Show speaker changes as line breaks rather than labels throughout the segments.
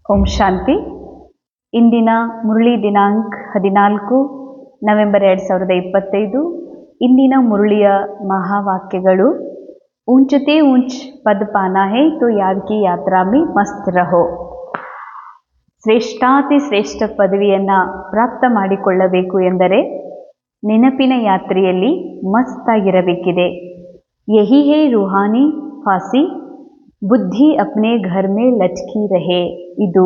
ಓಂ ಶಾಂತಿ. ಇಂದಿನ ಮುರಳಿ ದಿನಾಂಕ 14 ನವೆಂಬರ್ 2025. ಇಂದಿನ ಮುರಳಿಯ ಮಹಾವಾಕ್ಯಗಳು: ऊंचते ऊंच पद पाना है तो याद की यात्रा में मस्त रहो. ಶ್ರೇಷ್ಠಾತಿ ಶ್ರೇಷ್ಠ ಪದವಿಯನ್ನು ಪ್ರಾಪ್ತ ಮಾಡಿಕೊಳ್ಳಬೇಕು ಎಂದರೆ ನೆನಪಿನ ಯಾತ್ರೆಯಲ್ಲಿ ಮಸ್ತಾಗಿರಬೇಕಿದೆ. ಯಹಿ ಹೇ ರೂಹಾನಿ ಫಾಸಿ, ಬುದ್ಧಿ ಅಪ್ನೆ ಘರ್ ಮೇ ಲಚ್ಕಿ ರಹೆ. ಇದು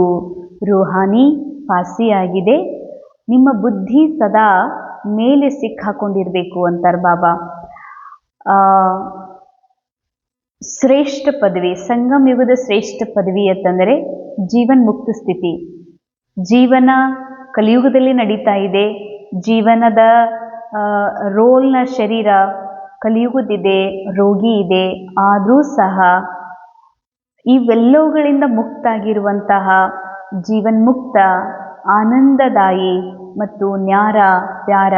ರೂಹಾನಿ ಫಾಸಿ ಆಗಿದೆ. ನಿಮ್ಮ ಬುದ್ಧಿ ಸದಾ ಮೇಲೆ ಸಿಕ್ಕಾಕೊಂಡಿರಬೇಕು ಅಂತಾರೆ ಬಾಬಾ. ಶ್ರೇಷ್ಠ ಪದವಿ, ಸಂಗಮ ಯುಗದ ಶ್ರೇಷ್ಠ ಪದವಿ ಅಂತಂದರೆ ಜೀವನ್ ಮುಕ್ತ ಸ್ಥಿತಿ. ಜೀವನ ಕಲಿಯುಗದಲ್ಲಿ ನಡೀತಾ ಇದೆ. ಜೀವನದ ರೋಲ್ನ ಶರೀರ ಕಲಿಯುಗದಿದೆ, ರೋಗಿ ಇದೆ. ಆದರೂ ಸಹ ಇವೆಲ್ಲವುಗಳಿಂದ ಮುಕ್ತಾಗಿರುವಂತಹ ಜೀವನ್ಮುಕ್ತ, ಆನಂದದಾಯಿ ಮತ್ತು ನ್ಯಾರ ಪ್ಯಾರ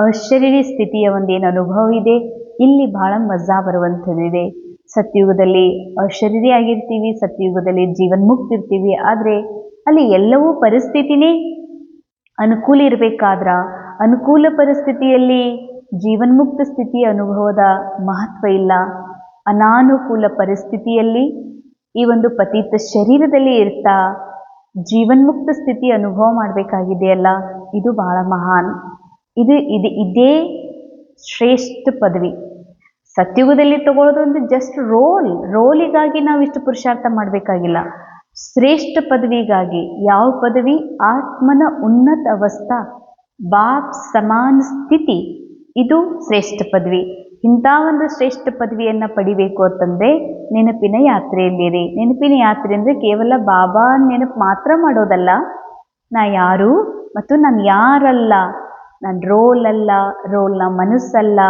ಅಶರೀರಿ ಸ್ಥಿತಿಯ ಒಂದೇನು ಅನುಭವ ಇದೆ, ಇಲ್ಲಿ ಬಹಳ ಮಜಾ ಬರುವಂಥದ್ದಿದೆ. ಸತ್ಯುಗದಲ್ಲಿ ಅಶರೀರಿ ಆಗಿರ್ತೀವಿ, ಸತ್ಯುಗದಲ್ಲಿ ಜೀವನ್ಮುಕ್ತ ಇರ್ತೀವಿ. ಆದರೆ ಅಲ್ಲಿ ಎಲ್ಲವೂ ಪರಿಸ್ಥಿತಿನೇ ಅನುಕೂಲ ಇರಬೇಕಾದ್ರ ಅನುಕೂಲ ಪರಿಸ್ಥಿತಿಯಲ್ಲಿ ಜೀವನ್ಮುಕ್ತ ಸ್ಥಿತಿಯ ಅನುಭವದ ಮಹತ್ವ ಇಲ್ಲ. ಅನಾನುಕೂಲ ಪರಿಸ್ಥಿತಿಯಲ್ಲಿ ಈ ಒಂದು ಪತಿತ ಶರೀರದಲ್ಲಿ ಇರ್ತಾ ಜೀವನ್ಮುಕ್ತ ಸ್ಥಿತಿ ಅನುಭವ ಮಾಡಬೇಕಾಗಿದೆಯಲ್ಲ, ಇದು ಬಹಳ ಮಹಾನ್. ಇದೇ ಶ್ರೇಷ್ಠ ಪದವಿ. ಸತ್ಯುಗದಲ್ಲಿ ತಗೊಳ್ಳೋದೊಂದು ಜಸ್ಟ್ ರೋಲಿಗಾಗಿ ನಾವು ಇಷ್ಟು ಪುರುಷಾರ್ಥ ಮಾಡಬೇಕಾಗಿಲ್ಲ. ಶ್ರೇಷ್ಠ ಪದವಿಗಾಗಿ. ಯಾವ ಪದವಿ? ಆತ್ಮನ ಉನ್ನತ ಅವಸ್ಥಾ, ಬಾಪ್ ಸಮಾನ ಸ್ಥಿತಿ. ಇದು ಶ್ರೇಷ್ಠ ಪದವಿ. ಇಂಥ ಒಂದು ಶ್ರೇಷ್ಠ ಪದವಿಯನ್ನು ಪಡಿಬೇಕು ಅಂತಂದರೆ ನೆನಪಿನ ಯಾತ್ರೆಯಲ್ಲಿರಿ. ನೆನಪಿನ ಯಾತ್ರೆ ಅಂದರೆ ಕೇವಲ ಬಾಬಾ ನೆನಪು ಮಾತ್ರ ಮಾಡೋದಲ್ಲ. ನಾ ಯಾರು ಮತ್ತು ನಾನು ಯಾರಲ್ಲ, ನಾನು ರೋಲ್ ಅಲ್ಲ, ರೋಲ್ನ ಮನಸ್ಸಲ್ಲ,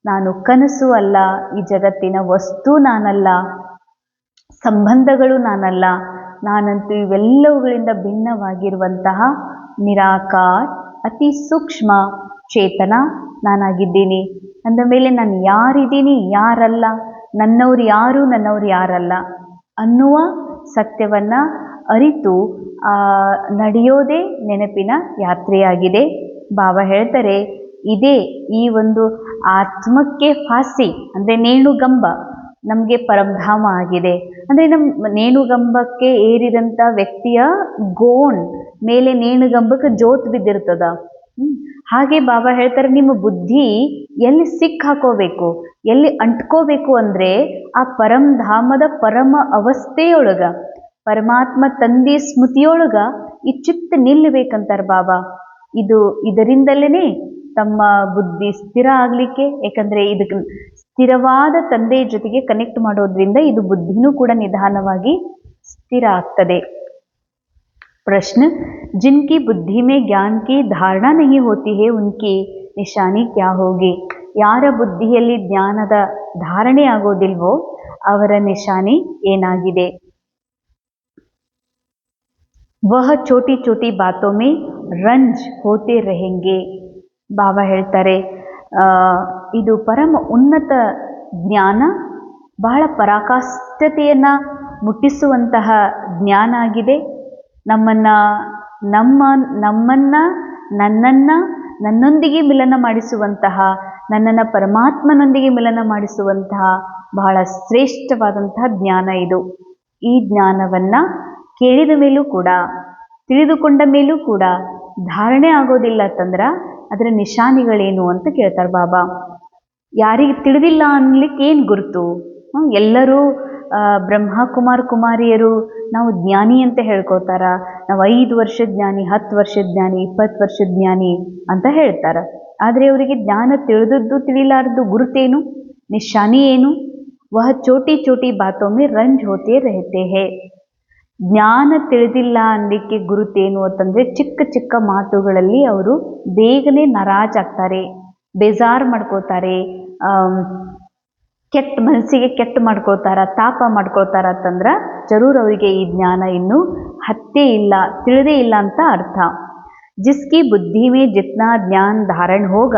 ನಾನು ಕನಸು ಅಲ್ಲ, ಈ ಜಗತ್ತಿನ ವಸ್ತು ನಾನಲ್ಲ, ಸಂಬಂಧಗಳು ನಾನಲ್ಲ. ನಾನಂತೂ ಇವೆಲ್ಲವುಗಳಿಂದ ಭಿನ್ನವಾಗಿರುವಂತಹ ನಿರಾಕಾರ, ಅತಿ ಸೂಕ್ಷ್ಮ ಚೇತನ ನಾನಾಗಿದ್ದೀನಿ. ಅಂದ ಮೇಲೆ ನಾನು ಯಾರಿದ್ದೀನಿ, ಯಾರಲ್ಲ, ನನ್ನವ್ರು ಯಾರು, ನನ್ನವ್ರು ಯಾರಲ್ಲ ಅನ್ನುವ ಸತ್ಯವನ್ನು ಅರಿತು ನಡೆಯೋದೇ ನೆನಪಿನ ಯಾತ್ರೆಯಾಗಿದೆ. ಬಾಬಾ ಹೇಳ್ತಾರೆ, ಇದೇ ಈ ಒಂದು ಆತ್ಮಕ್ಕೆ ಫಾಸಿ ಅಂದರೆ ನೇಣುಗಂಬ ನಮಗೆ ಪರಮಧಾಮ ಆಗಿದೆ. ಅಂದರೆ ನಮ್ಮ ನೇಣುಗಂಬಕ್ಕೆ ಏರಿದಂಥ ವ್ಯಕ್ತಿಯ ಗೋಣ್ ಮೇಲೆ ನೇಣುಗಂಬಕ್ಕೆ ಜೋತ್ ಬಿದ್ದಿರ್ತದ. ಹಾಗೆ ಬಾಬಾ ಹೇಳ್ತಾರೆ, ನಿಮ್ಮ ಬುದ್ಧಿ ಎಲ್ಲಿ ಸಿಕ್ಕಾಕೋಬೇಕು, ಎಲ್ಲಿ ಅಂಟ್ಕೋಬೇಕು ಅಂದರೆ ಆ ಪರಮಧಾಮದ ಪರಮ ಅವಸ್ಥೆಯೊಳಗ, ಪರಮಾತ್ಮ ತಂದೆ ಸ್ಮೃತಿಯೊಳಗ ಈ ಚಿತ್ತ ನಿಲ್ಲಬೇಕಂತಾರೆ ಬಾಬಾ. ಇದರಿಂದಲೇ ತಮ್ಮ ಬುದ್ಧಿ ಸ್ಥಿರ ಆಗಲಿಕ್ಕೆ, ಯಾಕಂದರೆ ಇದಕ್ಕೆ ಸ್ಥಿರವಾದ ತಂದೆಯ ಜೊತೆಗೆ ಕನೆಕ್ಟ್ ಮಾಡೋದ್ರಿಂದ ಇದು ಬುದ್ಧಿನೂ ಕೂಡ ನಿಧಾನವಾಗಿ ಸ್ಥಿರ ಆಗ್ತದೆ. ಪ್ರಶ್ನ: जिनकी बुद्धि में ज्ञान की धारणा नहीं होती है उनकी निशानी क्या होगी? ಯಾರ ಬುದ್ಧಿಯಲ್ಲಿ ಜ್ಞಾನದ ಧಾರಣೆ ಆಗೋದಿಲ್ವೋ ಅವರ ನಿಶಾನಿ ಏನಾಗಿದೆ? वह छोटी छोटी बातों में रंज होते रहेंगे. ಬಾಬಾ ಹೇಳ್ತಾರೆ, ಇದು ಪರಮ ಉನ್ನತ ಜ್ಞಾನ, ಬಹಳ ಪರಾಕಾಷ್ಠತೆಯನ್ನು ಮುಟ್ಟಿಸುವಂತಹ ಜ್ಞಾನ ಆಗಿದೆ. ನನ್ನೊಂದಿಗೆ ಮಿಲನ ಮಾಡಿಸುವಂತಹ, ನನ್ನನ್ನು ಪರಮಾತ್ಮನೊಂದಿಗೆ ಮಿಲನ ಮಾಡಿಸುವಂತಹ ಬಹಳ ಶ್ರೇಷ್ಠವಾದಂತಹ ಜ್ಞಾನ ಇದು. ಈ ಜ್ಞಾನವನ್ನು ಕೇಳಿದ ಮೇಲೂ ಕೂಡ, ತಿಳಿದುಕೊಂಡ ಮೇಲೂ ಕೂಡ ಧಾರಣೆ ಆಗೋದಿಲ್ಲ ಅಂತಂದ್ರೆ ಅದರ ನಿಶಾನಿಗಳೇನು ಅಂತ ಕೇಳ್ತಾರೆ ಬಾಬಾ. ಯಾರಿಗೆ ತಿಳಿದಿಲ್ಲ ಅನ್ಲಿಕ್ಕೆ ಏನು ಗುರುತು? ಎಲ್ಲರೂ ಕುಮಾರಿಯರು ನಾವು ಜ್ಞಾನಿ ಅಂತ ಹೇಳ್ಕೋತಾರ. ನಾವು 5 ವರ್ಷದ ಜ್ಞಾನಿ, 10 ವರ್ಷದ ಜ್ಞಾನಿ, 20 ವರ್ಷದ ಜ್ಞಾನಿ ಅಂತ ಹೇಳ್ತಾರೆ. ಆದರೆ ಅವರಿಗೆ ಜ್ಞಾನ ತಿಳಿದದ್ದು ತಿಳಿಲಾರದ್ದು ಗುರುತೇನು, ನಿಶಾನಿ ಏನು? ವಹ ಚೋಟಿ ಚೋಟಿ ಬಾತೊಮ್ಮೆ ರಂಜ್ ಹೋತೆ ರಹತೆ ಹೇ. ಜ್ಞಾನ ತಿಳಿದಿಲ್ಲ ಅನ್ನಲಿಕ್ಕೆ ಗುರುತೇನು ಅಂತಂದರೆ ಚಿಕ್ಕ ಚಿಕ್ಕ ಮಾತುಗಳಲ್ಲಿ ಅವರು ಬೇಗನೆ ನಾರಾಜ್ ಆಗ್ತಾರೆ, ಬೇಜಾರು ಮಾಡ್ಕೋತಾರೆ, ಮನಸ್ಸಿಗೆ ಕೆಟ್ಟ ಮಾಡ್ಕೋತಾರ, ತಾಪ ಮಾಡ್ಕೋತಾರ ಅಂತಂದ್ರೆ ಜರೂರ್ ಅವರಿಗೆ ಈ ಜ್ಞಾನ ಇನ್ನೂ ಹತ್ತೇ ಇಲ್ಲ, ತಿಳಿದೇ ಇಲ್ಲ ಅಂತ ಅರ್ಥ. ಜಿಸ್ಕಿ ಬುದ್ಧಿ ಮೇ ಜಿತ್ನಾ ಜ್ಞಾನ ಧಾರಣ ಹೋಗ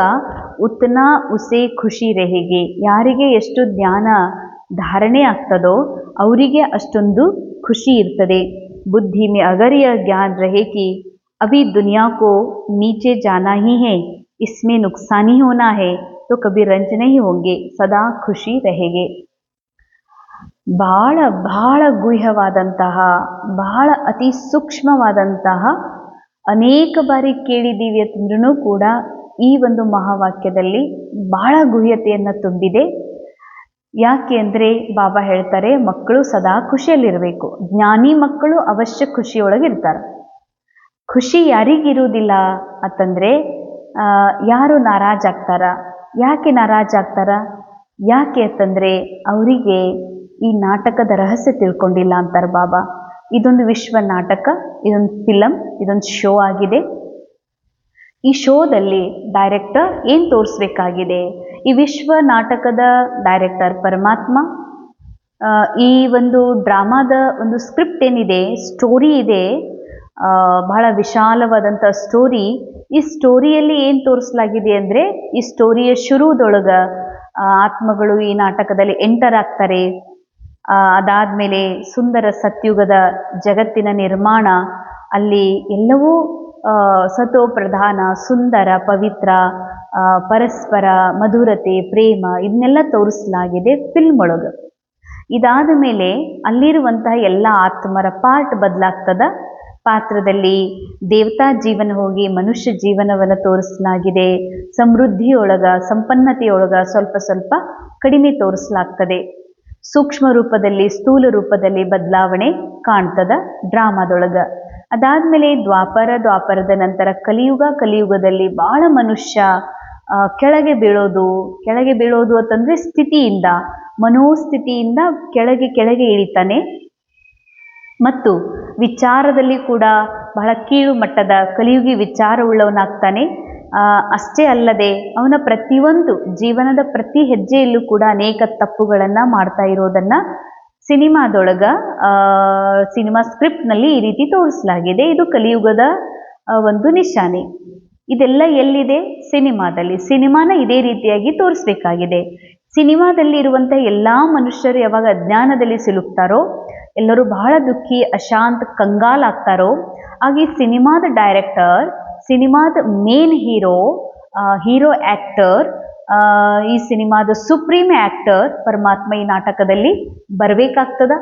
ಉತ್ನಾ ಉಸೇ ಖುಷಿ रहेगी. ಯಾರಿಗೆ ಎಷ್ಟು ಜ್ಞಾನ ಧಾರಣೆ ಆಗ್ತದೋ ಅವರಿಗೆ ಅಷ್ಟೊಂದು ಖುಷಿ ಇರ್ತದೆ. बुद्धि में अगर यह ज्ञान रहे कि अभी दुनिया को नीचे जाना ही है, इसमें नुकसान ही होना है, तो कभी रंज नहीं होंगे, सदा खुशी रहेंगे. ಬಹಳ ಬಹಳ ಗುಹ್ಯವಾದಂತಹ, ಬಹಳ ಅತಿ ಸೂಕ್ಷ್ಮವಾದಂತಹ, ಅನೇಕ ಬಾರಿ ಕೇಳಿದ್ದೀವಿ ಅಂತಂದ್ರೂ ಕೂಡ ಈ ಒಂದು ಮಹಾವಾಕ್ಯದಲ್ಲಿ ಬಹಳ ಗುಹ್ಯತೆಯನ್ನು ತುಂಬಿದೆ. ಯಾಕೆ ಅಂದರೆ ಬಾಬಾ ಹೇಳ್ತಾರೆ, ಮಕ್ಕಳು ಸದಾ ಖುಷಿಯಲ್ಲಿರಬೇಕು. ಜ್ಞಾನಿ ಮಕ್ಕಳು ಅವಶ್ಯ ಖುಷಿಯೊಳಗಿರ್ತಾರೆ. ಖುಷಿ ಯಾರಿಗಿರುವುದಿಲ್ಲ ಅಂತಂದರೆ ಯಾರು ನಾರಾಜಾಗ್ತಾರ. ಯಾಕೆ ನಾರಾಜಾಗ್ತಾರ? ಯಾಕೆ ಅಂತಂದರೆ ಅವರಿಗೆ ಈ ನಾಟಕದ ರಹಸ್ಯ ತಿಳ್ಕೊಂಡಿಲ್ಲ ಅಂತಾರೆ ಬಾಬಾ. ಇದೊಂದು ವಿಶ್ವ ನಾಟಕ, ಇದೊಂದು ಫಿಲಮ್, ಇದೊಂದು ಶೋ ಆಗಿದೆ. ಈ ಶೋದಲ್ಲಿ ಡೈರೆಕ್ಟರ್ ಏನು ತೋರಿಸ್ಬೇಕಾಗಿದೆ? ಈ ವಿಶ್ವ ನಾಟಕದ ಡೈರೆಕ್ಟರ್ ಪರಮಾತ್ಮ. ಈ ಒಂದು ಡ್ರಾಮಾದ ಒಂದು ಸ್ಕ್ರಿಪ್ಟ್ ಏನಿದೆ, ಸ್ಟೋರಿ ಇದೆ, ಬಹಳ ವಿಶಾಲವಾದಂಥ ಸ್ಟೋರಿ. ಈ ಸ್ಟೋರಿಯಲ್ಲಿ ಏನು ತೋರಿಸಲಾಗಿದೆ ಅಂದರೆ, ಈ ಸ್ಟೋರಿಯ ಶುರುದೊಳಗೆ ಆತ್ಮಗಳು ಈ ನಾಟಕದಲ್ಲಿ ಎಂಟರ್ ಆಗ್ತಾರೆ. ಅದಾದಮೇಲೆ ಸುಂದರ ಸತ್ಯುಗದ ಜಗತ್ತಿನ ನಿರ್ಮಾಣ, ಅಲ್ಲಿ ಎಲ್ಲವೂ ಸತೋ ಪ್ರಧಾನ, ಸುಂದರ, ಪವಿತ್ರ, ಪರಸ್ಪರ ಮಧುರತೆ, ಪ್ರೇಮ ಇದನ್ನೆಲ್ಲ ತೋರಿಸಲಾಗಿದೆ ಫಿಲ್ಮ್ ಒಳಗೆ. ಇದಾದ ಮೇಲೆ ಅಲ್ಲಿರುವಂತಹ ಎಲ್ಲ ಆತ್ಮರ ಪಾರ್ಟ್ ಬದಲಾಗ್ತದ. ಪಾತ್ರದಲ್ಲಿ ದೇವತಾ ಜೀವನ ಹೋಗಿ ಮನುಷ್ಯ ಜೀವನವನ್ನು ತೋರಿಸಲಾಗಿದೆ. ಸಮೃದ್ಧಿಯೊಳಗ, ಸಂಪನ್ನತೆಯೊಳಗ ಸ್ವಲ್ಪ ಸ್ವಲ್ಪ ಕಡಿಮೆ ತೋರಿಸಲಾಗ್ತದೆ. ಸೂಕ್ಷ್ಮ ರೂಪದಲ್ಲಿ, ಸ್ಥೂಲ ರೂಪದಲ್ಲಿ ಬದಲಾವಣೆ ಕಾಣ್ತದ ಡ್ರಾಮಾದೊಳಗ. ಅದಾದಮೇಲೆ ದ್ವಾಪರದ ನಂತರ ಕಲಿಯುಗದಲ್ಲಿ ಬಹಳ ಮನುಷ್ಯ ಕೆಳಗೆ ಬೀಳೋದು ಅಂತಂದರೆ ಸ್ಥಿತಿಯಿಂದ, ಮನೋಸ್ಥಿತಿಯಿಂದ ಕೆಳಗೆ ಇಳಿತಾನೆ. ಮತ್ತು ವಿಚಾರದಲ್ಲಿ ಕೂಡ ಬಹಳ ಕೀಳು ಮಟ್ಟದ ಕಲಿಯುಗಿ ವಿಚಾರವುಳ್ಳವನಾಗ್ತಾನೆ. ಅಷ್ಟೇ ಅಲ್ಲದೆ ಅವನ ಪ್ರತಿಯೊಂದು ಜೀವನದ ಪ್ರತಿ ಹೆಜ್ಜೆಯಲ್ಲೂ ಕೂಡ ಅನೇಕ ತಪ್ಪುಗಳನ್ನು ಮಾಡ್ತಾ ಇರೋದನ್ನು ಸಿನಿಮಾ ಸ್ಕ್ರಿಪ್ಟ್ನಲ್ಲಿ ಈ ರೀತಿ ತೋರಿಸಲಾಗಿದೆ. ಇದು ಕಲಿಯುಗದ ಒಂದು ನಿಶಾನೆ. ಇದೆಲ್ಲ ಎಲ್ಲಿದೆ? ಸಿನಿಮಾದಲ್ಲಿ. ಸಿನಿಮಾನ ಇದೇ ರೀತಿಯಾಗಿ ತೋರಿಸ್ಬೇಕಾಗಿದೆ. ಸಿನಿಮಾದಲ್ಲಿ ಇರುವಂಥ ಎಲ್ಲ ಮನುಷ್ಯರು ಯಾವಾಗ ಅಜ್ಞಾನದಲ್ಲಿ ಸಿಲುಕ್ತಾರೋ, ಎಲ್ಲರೂ ಬಹಳ ದುಃಖಿ, ಅಶಾಂತ, ಕಂಗಾಲಾಗ್ತಾರೋ, ಆಗ ಈ ಸಿನಿಮಾದ ಡೈರೆಕ್ಟರ್, ಸಿನಿಮಾದ ಮೇನ್ ಹೀರೋ ಆ್ಯಕ್ಟರ್, ಈ ಸಿನಿಮಾದ ಸುಪ್ರೀಂ ಆ್ಯಕ್ಟರ್ ಪರಮಾತ್ಮ ಈ ನಾಟಕದಲ್ಲಿ ಬರಬೇಕಾಗ್ತದ.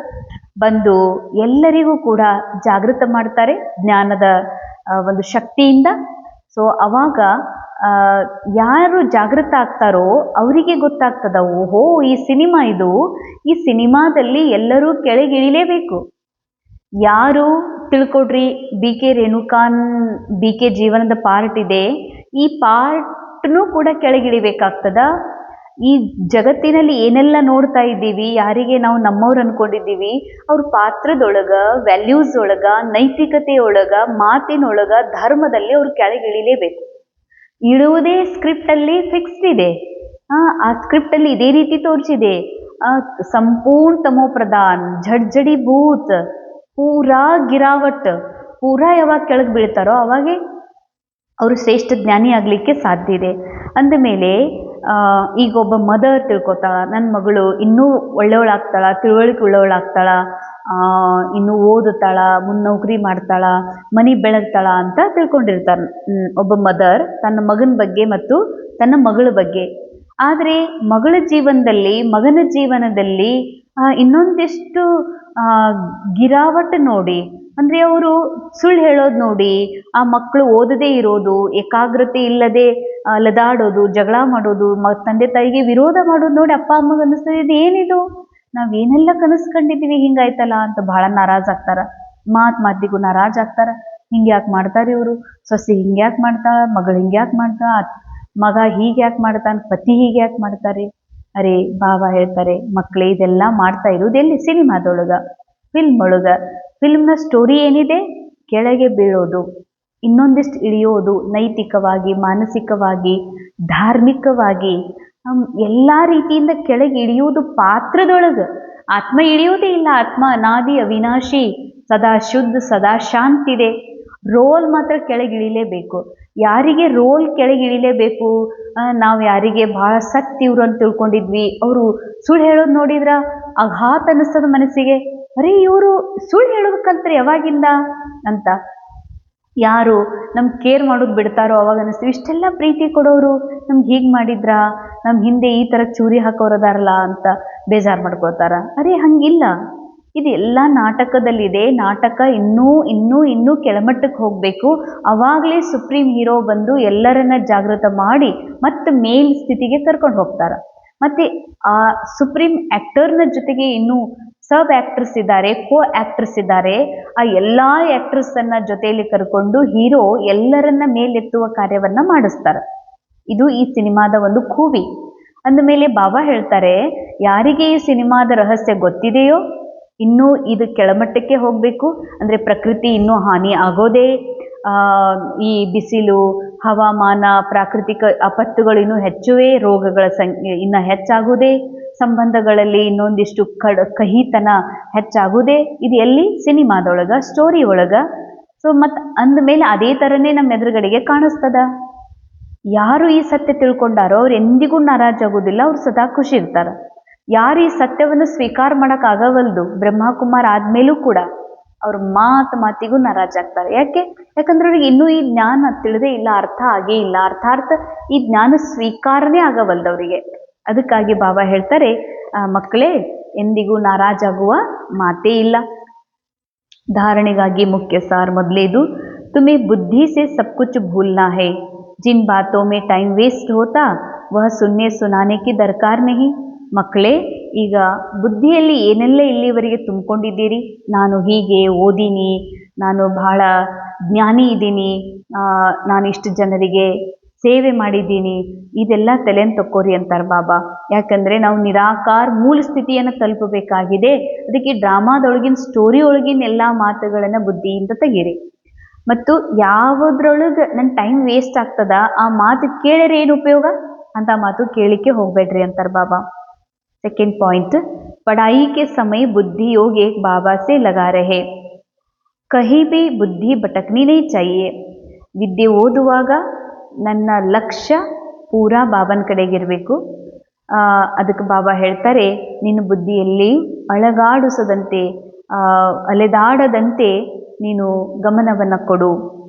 ಬಂದು ಎಲ್ಲರಿಗೂ ಕೂಡ ಜಾಗೃತ ಮಾಡ್ತಾರೆ ಜ್ಞಾನದ ಒಂದು ಶಕ್ತಿಯಿಂದ. ಸೊ ಅವಾಗ ಯಾರು ಜಾಗೃತ ಆಗ್ತಾರೋ ಅವರಿಗೆ ಗೊತ್ತಾಗ್ತದ, ಓಹೋ ಈ ಸಿನಿಮಾ ಇದು, ಈ ಸಿನಿಮಾದಲ್ಲಿ ಎಲ್ಲರೂ ಕೆಳಗಿಳಿಲೇಬೇಕು. ಯಾರು ತಿಳ್ಕೊಡ್ರಿ, ಬಿ ಕೆ ಜೀವನದ ಪಾರ್ಟ್ ಇದೆ, ಈ ಪಾರ್ಟ್ನೂ ಕೂಡ ಕೆಳಗಿಳಿಬೇಕಾಗ್ತದ. ಈ ಜಗತ್ತಿನಲ್ಲಿ ಏನೆಲ್ಲ ನೋಡ್ತಾ ಇದ್ದೀವಿ, ಯಾರಿಗೆ ನಾವು ನಮ್ಮವ್ರು ಅನ್ಕೊಂಡಿದ್ದೀವಿ, ಅವ್ರ ಪಾತ್ರದೊಳಗ, ವ್ಯಾಲ್ಯೂಸ್ ಒಳಗ, ನೈತಿಕತೆಯೊಳಗ, ಮಾತಿನೊಳಗ, ಧರ್ಮದಲ್ಲಿ ಅವ್ರು ಕೆಳಗಿಳಿಲೇಬೇಕು. ಇಳುವುದೇ ಸ್ಕ್ರಿಪ್ಟಲ್ಲಿ ಫಿಕ್ಸ್ಡ್ ಇದೆ. ಆ ಸ್ಕ್ರಿಪ್ಟಲ್ಲಿ ಇದೇ ರೀತಿ ತೋರಿಸಿದೆ. ಸಂಪೂರ್ಣ ತಮೋ ಪ್ರಧಾನ್, ಝಡ್ಝಡಿ ಭೂತ್, ಪೂರಾ ಗಿರಾವಟ್, ಪೂರಾ ಯಾವಾಗ ಕೆಳಗೆ ಬೀಳ್ತಾರೋ ಅವಾಗೆ ಅವರು ಶ್ರೇಷ್ಠ ಜ್ಞಾನಿ ಆಗಲಿಕ್ಕೆ ಸಾಧ್ಯ ಇದೆ. ಅಂದಮೇಲೆ ಈಗ ಒಬ್ಬ ಮದರ್ ತಿಳ್ಕೊತಾಳ, ನನ್ನ ಮಗಳು ಇನ್ನೂ ಒಳ್ಳೆಯವಳಾಗ್ತಾಳ, ತಿಳುವಳಿಕೆ ಉಳ್ಳವಳಾಗ್ತಾಳ, ಇನ್ನೂ ಓದುತ್ತಾಳ, ಮುಂದೆ ನೌಕರಿ ಮಾಡ್ತಾಳ, ಮನೆ ಬೆಳಗ್ತಾಳ ಅಂತ ತಿಳ್ಕೊಂಡಿರ್ತಾನೆ ಒಬ್ಬ ಮದರ್ ತನ್ನ ಮಗನ ಬಗ್ಗೆ ಮತ್ತು ತನ್ನ ಮಗಳ ಬಗ್ಗೆ. ಆದರೆ ಮಗಳ ಜೀವನದಲ್ಲಿ, ಮಗನ ಜೀವನದಲ್ಲಿ ಇನ್ನೊಂದಿಷ್ಟು ಗಿರಾವಟ್ ನೋಡಿ, ಅಂದರೆ ಅವರು ಸುಳ್ಳು ಹೇಳೋದು ನೋಡಿ, ಆ ಮಕ್ಕಳು ಓದದೇ ಇರೋದು, ಏಕಾಗ್ರತೆ ಇಲ್ಲದೆ ಅಲೆದಾಡೋದು, ಜಗಳ ಮಾಡೋದು, ತಂದೆ ತಾಯಿಗೆ ವಿರೋಧ ಮಾಡೋದು ನೋಡಿ ಅಪ್ಪ ಅಮ್ಮಗೆ ಅನ್ನಿಸ್ತದೆ, ಇದು ಏನಿದು, ನಾವೇನೆಲ್ಲ ಕನಸು ಕಂಡಿದ್ದೀವಿ, ಹಿಂಗಾಯ್ತಲ್ಲ ಅಂತ ಭಾಳ ನಾರಾಜಾಗ್ತಾರ. ಮಾತಿಗೂ ನಾರಾಜಾಗ್ತಾರ. ಹಿಂಗೆ ಯಾಕೆ ಮಾಡ್ತಾರೆ ಇವರು, ಸೊಸೆ ಹಿಂಗೆ ಯಾಕೆ ಮಾಡ್ತಾಳ, ಮಗಳು ಹಿಂಗೆ ಯಾಕೆ ಮಾಡ್ತಾಳ, ಮಗ ಹೀಗೆ ಯಾಕೆ ಮಾಡ್ತಾನೆ, ಪತಿ ಹೀಗೆ ಯಾಕೆ ಮಾಡ್ತಾರೆ. ಅರೆ ಬಾಬಾ ಹೇಳ್ತಾರೆ, ಮಕ್ಕಳೇ ಇದೆಲ್ಲ ಮಾಡ್ತಾ ಇರೋದು ಎಲ್ಲಿ? ಸಿನಿಮಾದೊಳಗ, ಫಿಲ್ಮ್ ಒಳಗ. ಫಿಲ್ಮ್ನ ಸ್ಟೋರಿ ಏನಿದೆ? ಕೆಳಗೆ ಬೀಳೋದು, ಇನ್ನೊಂದಿಷ್ಟು ಇಳಿಯೋದು, ನೈತಿಕವಾಗಿ, ಮಾನಸಿಕವಾಗಿ, ಧಾರ್ಮಿಕವಾಗಿ ಎಲ್ಲ ರೀತಿಯಿಂದ ಕೆಳಗೆ ಇಳಿಯೋದು ಪಾತ್ರದೊಳಗೆ. ಆತ್ಮ ಇಳಿಯೋದೇ ಇಲ್ಲ. ಆತ್ಮ ಅನಾದಿ, ಅವಿನಾಶಿ, ಸದಾ ಶುದ್ಧ, ಸದಾ ಶಾಂತಿದೆ. ರೋಲ್ ಮಾತ್ರ ಕೆಳಗಿಳಿಲೇಬೇಕು. ಯಾರಿಗೆ ರೋಲ್ ಕೆಳಗಿಳಿಲೇಬೇಕು? ನಾವು ಯಾರಿಗೆ ಭಾಳ ಸತ್ಯ ಇವರು ಅಂತ ತಿಳ್ಕೊಂಡಿದ್ವಿ, ಅವರು ಸುಳ್ಳು ಹೇಳೋದು ನೋಡಿದ್ರ ಆಘಾತ ಅನ್ನಿಸ್ತದ ಮನಸ್ಸಿಗೆ. ಅರೆ ಇವರು ಸುಳ್ಳು ಹೇಳೋದು ಕಲ್ತ್ರೆ ಯಾವಾಗಿಂದ ಅಂತ. ಯಾರು ನಮ್ಗೆ ಕೇರ್ ಮಾಡೋದು ಬಿಡ್ತಾರೋ ಅವಾಗ ಅನಿಸ್ತೀವಿ, ಇಷ್ಟೆಲ್ಲ ಪ್ರೀತಿ ಕೊಡೋರು ನಮ್ಗೆ ಹೀಗೆ ಮಾಡಿದ್ರಾ, ನಮ್ಮ ಹಿಂದೆ ಈ ಥರ ಚೂರಿ ಹಾಕೋರದಾರಲ್ಲ ಅಂತ ಬೇಜಾರು ಮಾಡ್ಕೋತಾರ. ಅರೆ ಹಂಗಿಲ್ಲ, ಇದು ಎಲ್ಲ ನಾಟಕದಲ್ಲಿದೆ. ನಾಟಕ ಇನ್ನೂ ಇನ್ನೂ ಇನ್ನೂ ಕೆಳಮಟ್ಟಕ್ಕೆ ಹೋಗಬೇಕು. ಅವಾಗಲೇ ಸುಪ್ರೀಂ ಹೀರೋ ಬಂದು ಎಲ್ಲರನ್ನ ಜಾಗೃತ ಮಾಡಿ ಮತ್ತೆ ಮೇಲ್ ಸ್ಥಿತಿಗೆ ಕರ್ಕೊಂಡು ಹೋಗ್ತಾರೆ. ಮತ್ತೆ ಆ ಸುಪ್ರೀಂ ಆ್ಯಕ್ಟರ್ನ ಜೊತೆಗೆ ಇನ್ನೂ ಸಬ್ ಆ್ಯಕ್ಟ್ರೆಸ್ ಇದ್ದಾರೆ, ಕೋ ಆ್ಯಕ್ಟ್ರೆಸ್ ಇದ್ದಾರೆ. ಆ ಎಲ್ಲ ಆ್ಯಕ್ಟ್ರೆಸ್ಸನ್ನು ಜೊತೆಯಲ್ಲಿ ಕರ್ಕೊಂಡು ಹೀರೋ ಎಲ್ಲರನ್ನ ಮೇಲೆತ್ತುವ ಕಾರ್ಯವನ್ನು ಮಾಡಿಸ್ತಾರೆ. ಇದು ಈ ಸಿನಿಮಾದ ಒಂದು ಖೂಬಿ. ಅಂದಮೇಲೆ ಬಾಬಾ ಹೇಳ್ತಾರೆ, ಯಾರಿಗೆ ಈ ಸಿನಿಮಾದ ರಹಸ್ಯ ಗೊತ್ತಿದೆಯೋ ಇನ್ನೂ ಇದು ಕೆಳಮಟ್ಟಕ್ಕೆ ಹೋಗಬೇಕು ಅಂದರೆ ಪ್ರಕೃತಿ ಇನ್ನೂ ಹಾನಿ ಆಗೋದೇ, ಈ ಬಿಸಿಲು, ಹವಾಮಾನ, ಪ್ರಾಕೃತಿಕ ಆಪತ್ತುಗಳು ಇನ್ನೂ ಹೆಚ್ಚುವೇ, ರೋಗಗಳ ಸಂಖ್ಯೆ ಇನ್ನೂ ಹೆಚ್ಚಾಗುವುದೇ, ಸಂಬಂಧಗಳಲ್ಲಿ ಇನ್ನೊಂದಿಷ್ಟು ಕಹಿತನ ಹೆಚ್ಚಾಗುವುದೇ, ಇದು ಎಲ್ಲಿ ಸಿನಿಮಾದೊಳಗೆ, ಸ್ಟೋರಿ ಒಳಗೆ. ಸೊ ಮತ್ತು ಅಂದಮೇಲೆ ಅದೇ ಥರನೇ ನಮ್ಮ ಎದುರುಗಡೆಗೆ ಕಾಣಿಸ್ತದ. ಯಾರು ಈ ಸತ್ಯ ತಿಳ್ಕೊಂಡಾರೋ ಅವ್ರು ಎಂದಿಗೂ ನಾರಾಜಾಗೋದಿಲ್ಲ, ಅವ್ರು ಸದಾ ಖುಷಿ ಇರ್ತಾರೆ. ಯಾರು ಈ ಸತ್ಯವನ್ನು ಸ್ವೀಕಾರ ಮಾಡೋಕ್ಕಾಗವಲ್ದು, ಬ್ರಹ್ಮಕುಮಾರ್ ಆದಮೇಲೂ ಕೂಡ ಅವ್ರ ಮಾತಿಗೂ ನಾರಾಜಾಗ್ತಾರೆ. ಯಾಕಂದ್ರೆ ಅವ್ರಿಗೆ ಇನ್ನೂ ಈ ಜ್ಞಾನ ತಿಳಿದೇ ಇಲ್ಲ, ಅರ್ಥ ಆಗೇ ಇಲ್ಲ, ಅರ್ಥಾರ್ಥ ಈ ಜ್ಞಾನ ಸ್ವೀಕಾರನೇ ಆಗವಲ್ದು ಅವರಿಗೆ. ಅದಕ್ಕಾಗಿ ಬಾಬಾ ಹೇಳ್ತಾರೆ, ಮಕ್ಕಳೇ ಎಂದಿಗೂ ನಾರಾಜಾಗುವ ಮಾತೇ ಇಲ್ಲ. ಧಾರಣೆಗಾಗಿ ಮುಖ್ಯ ಸಾರ್ ಮೊದಲೇದು, ತುಮೆ ಬುದ್ಧಿ ಸೆ ಸಬ್ ಕುಚ್ ಭೂಲ್ನಾ ಹೈ, ಜಿನ್ ಬಾತೋ ಮೇ ಟೈಮ್ ವೇಸ್ಟ್ ಹೋತಾ ವಹ ಸುನ್ನೆ ಸುನಾನೆ ಕಿ ದರ್ಕಾರ್ ನಹಿ. ಮಕ್ಕಳೇ, ಈಗ ಬುದ್ಧಿಯಲ್ಲಿ ಏನೆಲ್ಲ ಇಲ್ಲಿವರೆಗೆ ತುಂಬಿಕೊಂಡಿದ್ದೀರಿ, ನಾನು ಹೀಗೆ ಓದೀನಿ, ನಾನು ಬಹಳ ಜ್ಞಾನಿ ಇದ್ದೀನಿ, ನಾನು ಇಷ್ಟು ಜನರಿಗೆ ಸೇವೆ ಮಾಡಿದ್ದೀನಿ, ಇದೆಲ್ಲ ತಲೆಯನ್ನು ತಕ್ಕೋರಿ ಅಂತಾರೆ ಬಾಬಾ. ಯಾಕಂದರೆ ನಾವು ನಿರಾಕಾರ ಮೂಲ ಸ್ಥಿತಿಯನ್ನು ತಲುಪಬೇಕಾಗಿದೆ. ಅದಕ್ಕೆ ಡ್ರಾಮಾದೊಳಗಿನ ಸ್ಟೋರಿ ಒಳಗಿನ ಎಲ್ಲ ಮಾತುಗಳನ್ನು ಬುದ್ಧಿಯಿಂದ ತೆಗೀರಿ. ಮತ್ತು ಯಾವುದ್ರೊಳಗೆ ನನ್ನ ಟೈಮ್ ವೇಸ್ಟ್ ಆಗ್ತದ ಆ ಮಾತು ಕೇಳಿದ್ರೆ ಏನು ಉಪಯೋಗ ಅಂತ ಮಾತು ಕೇಳಲಿಕ್ಕೆ ಹೋಗಬೇಡ್ರಿ ಅಂತಾರೆ ಬಾಬಾ. सेकेंड पॉइंट, पढ़ाई के समय बुद्धि योग एक बाबा से लगा रहे, कहीं भी बुद्धि भटकनी नहीं चाहिए. ವಿದ್ಯೆ ಓದುವಾಗ ನನ್ನ ಲಕ್ಷ್ಯ ಪೂರಾ ಬಾಬನ ಕಡೆಗಿರಬೇಕು. ಅದಕ್ಕೆ ಬಾಬಾ ಹೇಳ್ತಾರೆ, ನಿನ್ನ ಬುದ್ಧಿಯಲ್ಲಿ ಅಳಗಾಡಿಸದಂತೆ, ಅಲೆದಾಡದಂತೆ ನೀನು ಗಮನವನ್ನು ಕೊಡು.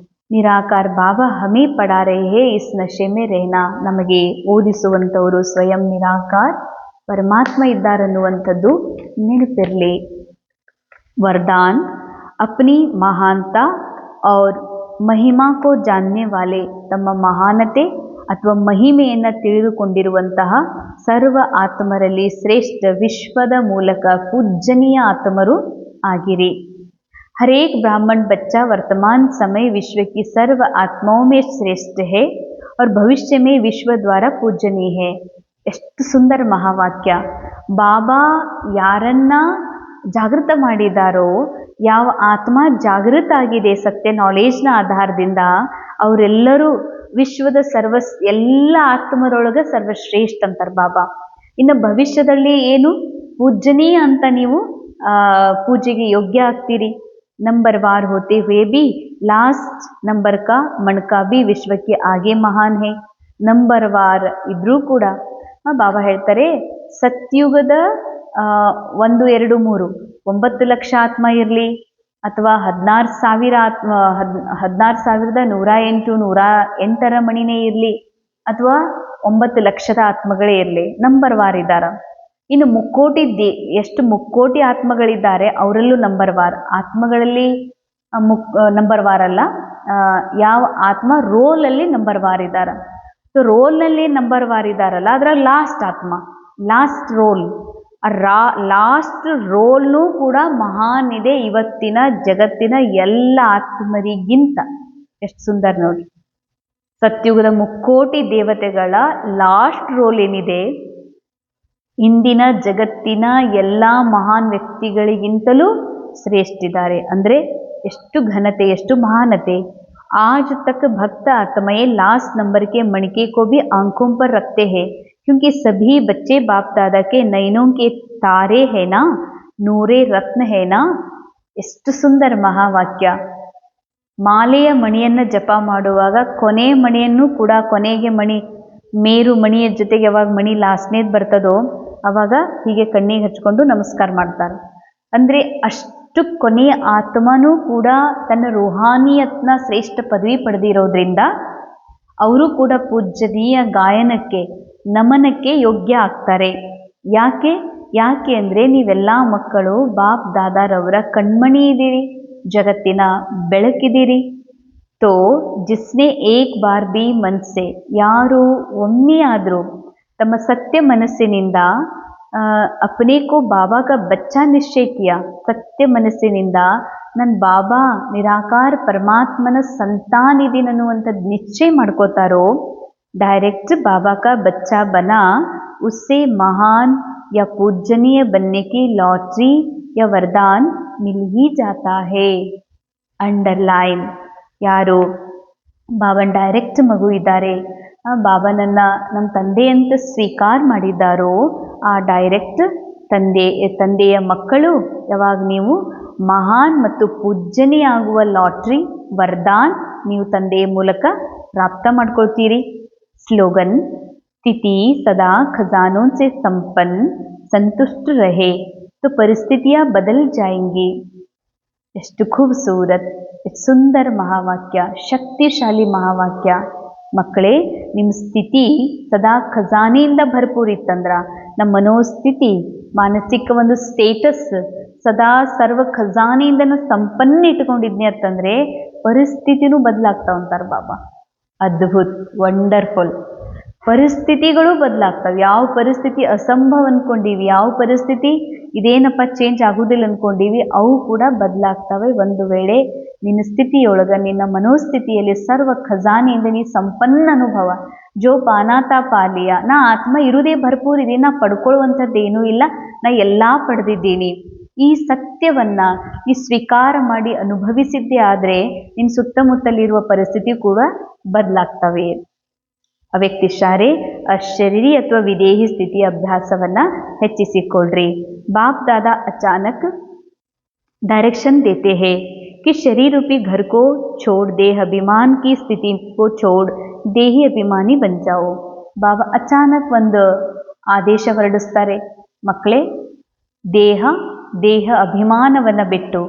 ನಿರಾಕಾರ ಬಾಬಾ ಹಮೇ ಪಡಾ ರಹೇ ಹೇ ಇಸ್ ನಶೆ ಮೇ ರೆಹನಾ. ನಮಗೆ ಓದಿಸುವಂಥವರು ಸ್ವಯಂ ನಿರಾಕಾರ ಪರಮಾತ್ಮ ಇದ್ದಾರನ್ನುವಂಥದ್ದು ನೆನಪಿರಲಿ. ವರದಾನ್, ಅಪ್ನಿ ಮಹಾನ್ತಾ ಔರ್ ಮಹಿಮಾ ಕೋ ಜಾನ್ನೆ ವಾಲೆ, ತಮ್ಮ ಮಹಾನತೆ ಅಥವಾ ಮಹಿಮೆಯನ್ನು ತಿಳಿದುಕೊಂಡಿರುವಂತಹ ಸರ್ವ ಆತ್ಮರಲ್ಲಿ ಶ್ರೇಷ್ಠ, ವಿಶ್ವದ ಮೂಲಕ ಪೂಜ್ಯನೀಯ ಆತ್ಮರು ಆಗಿರಿ. हरेक ब्राह्मण बच्चा वर्तमान समय विश्व की सर्व आत्माओं में श्रेष्ठ है और भविष्य में विश्व द्वारा पूजनीय है. ಎಷ್ಟು ಸುಂದರ ಮಹಾವಾಕ್ಯ. ಬಾಬಾ ಯಾರನ್ನ ಜಾಗೃತ ಮಾಡಿದಾರೋ, ಯಾವ ಆತ್ಮ ಜಾಗೃತ ಆಗಿದೆ ಸತ್ಯ ನಾಲೆಜ್ನ ಆಧಾರದಿಂದ, ಅವರೆಲ್ಲರೂ ವಿಶ್ವದ ಎಲ್ಲ ಆತ್ಮರೊಳಗೆ ಸರ್ವಶ್ರೇಷ್ಠ ಅಂತಾರೆ ಬಾಬಾ. ಇನ್ನು ಭವಿಷ್ಯದಲ್ಲಿ ಏನು ಪೂಜನೀಯ ಅಂತ ನೀವು ಪೂಜೆಗೆ ಯೋಗ್ಯ ಆಗ್ತೀರಿ. नंबर वार होते हुए भी लास्ट नंबर का मणका भी विश्व के आगे महान है. ನಂಬರ್ ವಾರ್ ಇದ್ರೂ ಕೂಡ ಬಾಬಾ ಹೇಳ್ತಾರೆ, ಸತ್ಯುಗದ 1, 2, 3 9 ಲಕ್ಷ ಆತ್ಮ ಇರಲಿ ಅಥವಾ 16,000 ಆತ್ಮ, 16,108 108ರ ಮಣಿನೇ ಇರಲಿ ಅಥವಾ 9 ಲಕ್ಷದ ಆತ್ಮಗಳೇ ಇರಲಿ, ನಂಬರ್ ವಾರ್ ಇದ್ದಾರೆ. ಇನ್ನು ಎಷ್ಟು ಮುಕ್ಕೋಟಿ ಆತ್ಮಗಳಿದ್ದಾರೆ ಅವರಲ್ಲೂ ನಂಬರ್ ವಾರ್. ಆತ್ಮಗಳಲ್ಲಿ ನಂಬರ್ ವಾರ್ ಅಲ್ಲ, ಯಾವ ಆತ್ಮ ರೋಲಲ್ಲಿ ನಂಬರ್ ವಾರ್ ಇದ್ದಾರೆ. ಸೊ ರೋಲ್ನಲ್ಲಿ ನಂಬರ್ ವಾರ್ ಇದ್ದಾರಲ್ಲ, ಅದರ ಲಾಸ್ಟ್ ಆತ್ಮ, ಲಾಸ್ಟ್ ರೋಲ್, ಲಾಸ್ಟ್ ರೋಲ್ನೂ ಕೂಡ ಮಹಾನ್ ಇದೆ ಇವತ್ತಿನ ಜಗತ್ತಿನ ಎಲ್ಲ ಆತ್ಮರಿಗಿಂತ. ಎಷ್ಟು ಸುಂದರ ನೋಡಿ. ಸತ್ಯುಗದ ಮುಕ್ಕೋಟಿ ದೇವತೆಗಳ ಲಾಸ್ಟ್ ರೋಲ್ ಏನಿದೆ, ಇಂದಿನ ಜಗತ್ತಿನ ಎಲ್ಲ ಮಹಾನ್ ವ್ಯಕ್ತಿಗಳಿಗಿಂತಲೂ ಶ್ರೇಷ್ಠಿದ್ದಾರೆ. ಅಂದರೆ ಎಷ್ಟು ಘನತೆ, ಎಷ್ಟು ಮಹಾನತೆ. आज तक भक्त आत्माएं लास्ट नंबर के मणके को भी आंखों पर रखते हैं, क्योंकि सभी बच्चे बाप दादा के नयनों के तारे है ना, नूरे रत्न है ना. ಎಷ್ಟು ಸುಂದರ ಮಹಾವಾಕ್ಯ. ಮಾಲೆಯ ಮಣಿಯನ್ನು ಜಪ ಮಾಡುವಾಗ ಕೊನೆ ಮಣಿಯನ್ನು ಕೂಡ, ಕೊನೆಗೆ ಮಣಿ, ಮೇರು ಮಣಿಯ ಜೊತೆಗೆ ಯಾವಾಗ ಮಣಿ ಲಾಸ್ಟ್ನೇದು ಬರ್ತದೋ ಅವಾಗ ಹೀಗೆ ಕಣ್ಣಿಗೆ ಹಚ್ಕೊಂಡು ನಮಸ್ಕಾರ ಮಾಡ್ತಾರೆ. ಅಂದರೆ ಅಷ್ಟು ಕೊನೆಯ ಆತ್ಮನೂ ಕೂಡ ತನ್ನ ರೂಹಾನಿಯತ್ನ ಶ್ರೇಷ್ಠ ಪದವಿ ಪಡೆದಿರೋದ್ರಿಂದ ಅವರು ಕೂಡ ಪೂಜ್ಯನೀಯ ಗಾಯನಕ್ಕೆ ನಮನಕ್ಕೆ ಯೋಗ್ಯ ಆಗ್ತಾರೆ. ಯಾಕೆ ಯಾಕೆ ಅಂದರೆ ನೀವೆಲ್ಲ ಮಕ್ಕಳು ಬಾಪ್ ದಾದಾರವರ ಕಣ್ಮಣಿ ಇದ್ದೀರಿ, ಜಗತ್ತಿನ ಬೆಳಕಿದ್ದೀರಿ. ತೋ ಜಿಸ್ನೆ ಏಕ್ ಬಾರ್ ಬಿ ಮನ್ಸೆ, ಯಾರು ಒಮ್ಮೆ ಆದರೂ ತಮ್ಮ ಸತ್ಯ ಮನಸ್ಸಿನಿಂದ ಅಪನೆ ಕೋ ಬಾಬಾ ಕಾ ಬಚ್ಚಾ ನಿಶ್ಚಯ ಕಿಯಾ, ಸತ್ಯ ಮನಸ್ಸಿನಿಂದ ನನ್ನ ಬಾಬಾ ನಿರಾಕಾರ ಪರಮಾತ್ಮನ ಸಂತಾನಿದ್ದೀನಿ ಅನ್ನುವಂಥದ್ದು ನಿಶ್ಚಯ ಮಾಡ್ಕೋತಾರೋ, डायरेक्ट बाबा का बच्चा बना उससे महान या पूजनीय बनने की लॉटरी या वरदान मिल ही जाता है. अंडरलाइन, ಯಾರು ಬಾಬನ್ ಡೈರೆಕ್ಟ್ ಮಗು ಇದ್ದಾರೆ, ಬಾಬನನ್ನ ನಮ್ಮ ತಂದೆ ಅಂತ ಸ್ವೀಕಾರ ಮಾಡಿದ್ದಾರೋ ಆ ಡೈರೆಕ್ಟ್ ತಂದೆಯ ಮಕ್ಕಳು ಯಾವಾಗ ನೀವು ಮಹಾನ್ ಮತ್ತು ಪೂಜ್ಯನೀಯ ಆಗುವ ಲಾಟ್ರಿ ವರದಾನ್ ನೀವು ತಂದೆಯ ಮೂಲಕ ಪ್ರಾಪ್ತ ಮಾಡ್ಕೊಳ್ತೀರಿ. स्लोगन स्थिति सदा खजानों से संपन्न संतुष्ट रहे तो परिस्थितियां बदल जाएंगी. ಎಷ್ಟು ಖೂಬ್ಸೂರತ್, ಎಷ್ಟು ಸುಂದರ ಮಹಾವಾಕ್ಯ, ಶಕ್ತಿಶಾಲಿ ಮಹಾವಾಕ್ಯ. ಮಕ್ಕಳೇ, ನಿಮ್ಮ ಸ್ಥಿತಿ ಸದಾ ಖಜಾನೆಯಿಂದ ಭರ್ಪೂರಿತ್ತಂದ್ರ, ನಮ್ಮ ಮನೋಸ್ಥಿತಿ ಮಾನಸಿಕ ಒಂದು ಸ್ಟೇಟಸ್ ಸದಾ ಸರ್ವ ಖಜಾನೆಯಿಂದನೂ ಸಂಪನ್ನ ಇಟ್ಕೊಂಡಿದ್ನಿ ಅಂತಂದರೆ ಪರಿಸ್ಥಿತಿನೂ ಬದಲಾಗ್ತಾವ ಅಂತಾರೆ ಬಾಬಾ. ಅದ್ಭುತ, ವಂಡರ್ಫುಲ್. ಪರಿಸ್ಥಿತಿಗಳು ಬದಲಾಗ್ತವೆ. ಯಾವ ಪರಿಸ್ಥಿತಿ ಅಸಂಭವ ಅಂದ್ಕೊಂಡೀವಿ, ಯಾವ ಪರಿಸ್ಥಿತಿ ಇದೇನಪ್ಪ ಚೇಂಜ್ ಆಗೋದಿಲ್ಲ ಅಂದ್ಕೊಂಡೀವಿ, ಅವು ಕೂಡ ಬದಲಾಗ್ತವೆ ಒಂದು ವೇಳೆ ನಿನ್ನ ಸ್ಥಿತಿಯೊಳಗೆ, ನಿನ್ನ ಮನೋಸ್ಥಿತಿಯಲ್ಲಿ ಸರ್ವ ಖಜಾನೆಯಿಂದ ನೀ ಸಂಪನ್ನ ಅನುಭವ. ಜೋ ಪಾನಾತಾ ಪಾಲಿಯ, ನಾ ಆತ್ಮ ಇರುವುದೇ ಭರ್ಪೂರ್ ಇದೆ, ನಾ ಪಡ್ಕೊಳ್ಳುವಂಥದ್ದೇನೂ ಇಲ್ಲ, ನಾ ಎಲ್ಲ ಪಡೆದಿದ್ದೀನಿ. ಈ ಸತ್ಯವನ್ನ ನೀ ಸ್ವೀಕಾರ ಮಾಡಿ ಅನುಭವಿಸಿದ್ದೇ ಆದರೆ ನಿನ್ನ ಸುತ್ತಮುತ್ತಲಿರುವ ಪರಿಸ್ಥಿತಿ ಕೂಡ ಬದಲಾಗ್ತವೆ. ಅವ್ಯಕ್ತಿಶಾರೆ ಅಶರೀರಿ ಅಥವಾ ವಿದೇಹಿ ಸ್ಥಿತಿಯ ಅಭ್ಯಾಸವನ್ನ ಹೆಚ್ಚಿಸಿಕೊಳ್ಳ್ರಿ. बाप दादा अचानक डायरेक्शन देते हैं कि शरीर रूपी घर को छोड़ देह अभिमान की स्थिति को छोड़ देही अभिमानी बन जाओ. ಬಾಬಾ ಅಚಾನಕ್ ಒಂದು ಆದೇಶ ಹೊರಡಿಸ್ತಾರೆ, ಮಕ್ಕಳೇ ದೇಹ ಅಭಿಮಾನವನ್ನು ಬಿಟ್ಟು,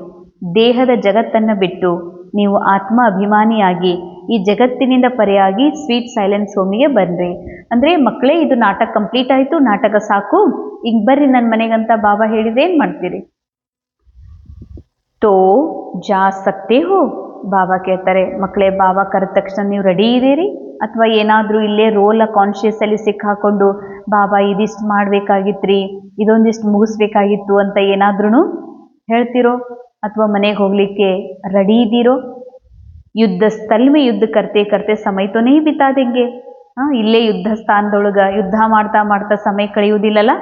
ದೇಹದ ಜಗತ್ತನ್ನು ಬಿಟ್ಟು ನೀವು ಆತ್ಮ ಅಭಿಮಾನಿಯಾಗಿ ಈ ಜಗತ್ತಿನಿಂದ ಪರೆಯಾಗಿ ಸ್ವೀಟ್ ಸೈಲೆನ್ಸ್ ಹೋಮಿಗೆ ಬನ್ನಿರಿ. ಅಂದರೆ ಮಕ್ಕಳೇ, ಇದು ನಾಟಕ ಕಂಪ್ಲೀಟ್ ಆಯಿತು, ನಾಟಕ ಸಾಕು, ಈಗ ಬರ್ರಿ ನನ್ನ ಮನೆಗಂತ ಬಾಬಾ ಹೇಳಿದ್ರೆ ಏನು ಮಾಡ್ತೀರಿ? ತೋ ಜಾ ಸಕ್ತೆ ಹೋ. ಬಾಬಾ ಕೇಳ್ತಾರೆ, ಮಕ್ಕಳೇ ಬಾಬಾ ಕರೆದ ತಕ್ಷಣ ನೀವು ರೆಡಿ ಇದ್ದೀರಿ, ಅಥವಾ ಏನಾದರೂ ಇಲ್ಲೇ ರೋಲ ಕಾನ್ಷಿಯಸ್ಸಲ್ಲಿ ಸಿಕ್ಕಾಕೊಂಡು ಬಾಬಾ ಇದಿಷ್ಟು ಮಾಡಬೇಕಾಗಿತ್ರಿ, ಇದೊಂದಿಷ್ಟು ಮುಗಿಸ್ಬೇಕಾಗಿತ್ತು ಅಂತ ಏನಾದ್ರೂ ಹೇಳ್ತಿರೋ, ಅಥವಾ ಮನೆಗೆ ಹೋಗಲಿಕ್ಕೆ ರೆಡಿ ಇದ್ದೀರೋ? ಯುದ್ಧ ಸ್ಥಳ ಮೇ ಯುದ್ಧ ಕರ್ತೆ ಕರ್ತೆ ಸಮಯ ತೋ ನಹೀ ಬಿತಾ ದೇಂಗೆ. ಇಲ್ಲೇ ಯುದ್ಧ ಸ್ಥಾನದೊಳಗೆ ಯುದ್ಧ ಮಾಡ್ತಾ ಮಾಡ್ತಾ ಸಮಯ ಕಳೆಯುವುದಿಲ್ಲಲ್ಲ.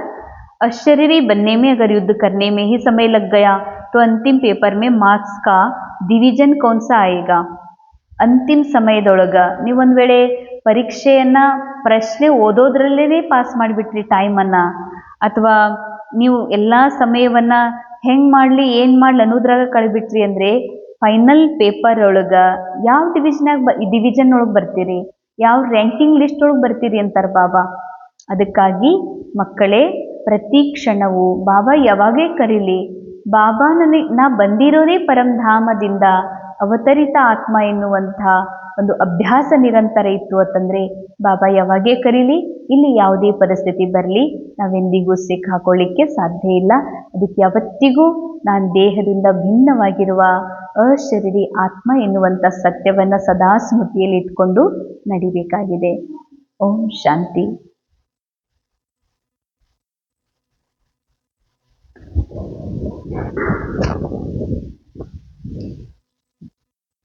अशरीरी बनने में अगर युद्ध करने में ही समय लग गया तो अंतिम पेपर में मार्क्स का डिवीजन कौन सा आएगा? ಅಂತಿಮ ಸಮಯದೊಳಗೆ ನೀವೊಂದು ವೇಳೆ ಪರೀಕ್ಷೆಯನ್ನು ಪ್ರಶ್ನೆ ಓದೋದ್ರಲ್ಲೇ ಪಾಸ್ ಮಾಡಿಬಿಟ್ರಿ ಟೈಮನ್ನು, ಅಥವಾ ನೀವು ಎಲ್ಲ ಸಮಯವನ್ನು ಹೆಂಗೆ ಮಾಡಲಿ ಏನು ಮಾಡಲಿ ಅನ್ನೋದ್ರಾಗ ಕಳೆಬಿಟ್ರಿ ಅಂದರೆ ಫೈನಲ್ ಪೇಪರ್ ಒಳಗೆ ಯಾವ ಡಿವಿಷನ್ ಒಳಗೆ ಬರ್ತೀರಿ, ಯಾವ ರ್ಯಾಂಕಿಂಗ್ ಲಿಸ್ಟ್ ಒಳಗೆ ಬರ್ತೀರಿ ಅಂತಾರೆ ಬಾಬಾ. ಅದಕ್ಕಾಗಿ ಮಕ್ಕಳೇ, ಪ್ರತಿ ಕ್ಷಣವೂ ಬಾಬಾ ಯಾವಾಗೇ ಕರೀಲಿ, ಬಾಬಾ ನಾ ಬಂದಿರೋದೇ ಪರಂಧಾಮದಿಂದ ಅವತರಿತ ಆತ್ಮ ಎನ್ನುವಂಥ ಒಂದು ಅಭ್ಯಾಸ ನಿರಂತರ ಇತ್ತು ಅಂತಂದರೆ ಬಾಬಾ ಯಾವಾಗೇ ಕರೀಲಿ, ಇಲ್ಲಿ ಯಾವುದೇ ಪರಿಸ್ಥಿತಿ ಬರಲಿ, ನಾವೆಂದಿಗೂ ಸಿಕ್ಕಾಕೊಳ್ಳಿಕ್ಕೆ ಸಾಧ್ಯ ಇಲ್ಲ. ಅದಕ್ಕೆ ಯಾವತ್ತಿಗೂ ನಾನು ದೇಹದಿಂದ ಭಿನ್ನವಾಗಿರುವ ಅಶರೀರಿ ಆತ್ಮ ಎನ್ನುವಂಥ ಸತ್ಯವನ್ನು ಸದಾ ಸ್ಮೃತಿಯಲ್ಲಿ ಇಟ್ಕೊಂಡು ನಡಿಬೇಕಾಗಿದೆ. ಓಂ ಶಾಂತಿ.